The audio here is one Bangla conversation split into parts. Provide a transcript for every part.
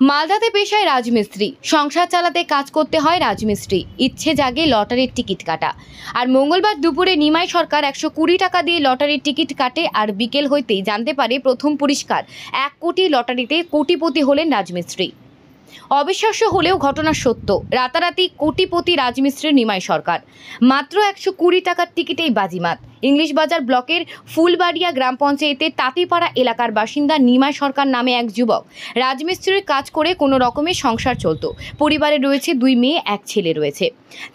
মালদাতে পেশায় রাজমিস্ত্রি, সংসার চালাতে কাজ করতে হয় রাজমিস্ত্রি, ইচ্ছে জাগে লটারির টিকিট কাটা। আর মঙ্গলবার দুপুরে নিমাই সরকার 120 টাকা দিয়ে লটারির টিকিট কাটে। আর বিকেল হইতেই জানতে পারে প্রথম পুরস্কার 1 কোটি লটারিতে কোটিপতি হলেন রাজমিস্ত্রি। অবিশ্বাস্য হলেও ঘটনা সত্য, রাতারাতি কোটিপতি রাজমিস্ত্রি নিমাই সরকার। মাত্র 120 টাকার টিকিটেই বাজিমাত। ইংলিশ বাজার ব্লকের ফুলবাড়িয়া গ্রাম পঞ্চায়েতের তাঁতিপাড়া এলাকার বাসিন্দা নিমাই সরকার নামে এক যুবক রাজমিস্ত্রির কাজ করে কোনো রকমের সংসার চলত। পরিবারে রয়েছে 2 মেয়ে, 1 ছেলে রয়েছে।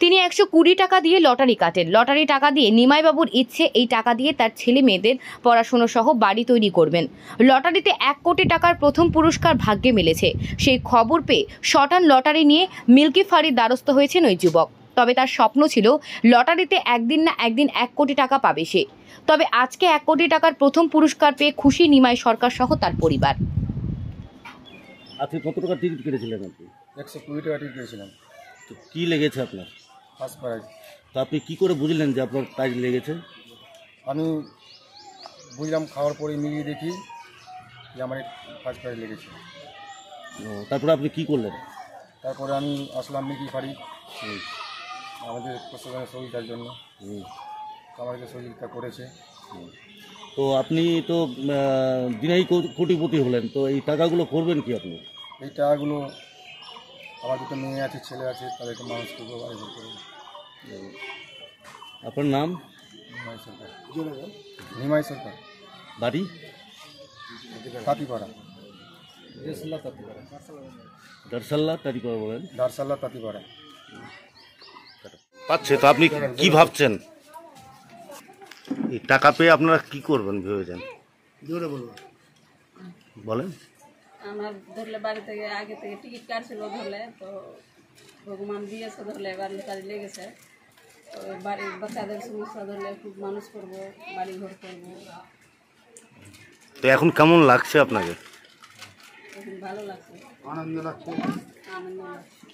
তিনি 120 টাকা দিয়ে লটারি কাটেন। লটারি টাকা দিয়ে নিমাইবাবুর ইচ্ছে এই টাকা দিয়ে তার ছেলে মেয়েদের পড়াশুনো সহ বাড়ি তৈরি করবেন। লটারিতে 1 কোটি টাকার প্রথম পুরস্কার ভাগ্যে মিলেছে। সেই খবর পেয়ে শটান লটারি নিয়ে মিল্কি ফাঁড়ির দ্বারস্থ হয়েছেন ওই যুবক। তবে তার স্বপ্ন ছিল লটারিতে একদিন না একদিন 1 কোটি টাকা পাবে সে। তবে আজকে 1 কোটি টাকার প্রথম পুরস্কার পেয়ে খুশি নিমাই সরকার সহ তার পরিবার। আপনি কত টাকা টিকিট কেটেছিলেন? আপনি 120 টাকা টিকিট কেটেছিলাম। তো কী লেগেছে আপনার? First prize. তো আপনি কী করে বুঝলেন যে আপনার প্রাইজ লেগেছে? আমি বুঝলাম, খাওয়ার পরে মিলিয়ে দেখি যে আমার ফার্স্ট প্রাইজ লেগেছে। তারপরে আপনি কি করলেন? তারপরে আমি আসলাম মিল্কি ফাঁড়ি আমাদের প্রশাসনের সহযোগিতার জন্য। আমাদেরকে সহযোগিতা করেছে। তো আপনি তো দিনেই কোটিপতি হলেন, তো এই টাকাগুলো করবেন কি আপনি? এই টাকাগুলো আমার 2টো মেয়ে আছে, ছেলে আছে, তাদেরকে মানুষ করবো, আয়োজন করবো। আপনার নাম? নিমাই সরকার। নিমাই সরকার, বাড়ি? তাঁতিপাড়া। দারসাল্লা তারিপাড়া বলেন? দারসাল্লা তাঁতিপাড়া। পাচ্ছে তো আপনি কি ভাবছেন? এই টাকা পেয়ে আপনারা কি করবেন ভেবেছেন? জোরে বলবো বলেন। আমার ধরলে বাড়ি থেকে আগে থেকে টিকিট কাটছিল, ধরলে তো ভগবান দিয়েছে, ধরলে বাড়ি লেগেছে। তো বাড়ির বাচ্চাদের সমস্যা ধরলে খুব মানুষ করবো, বাড়ি ঘর করবো। তো এখন কেমন লাগছে আপনাকে? এখন ভালো লাগছে, আনন্দ লাগছে। আনন্দ লাগছে।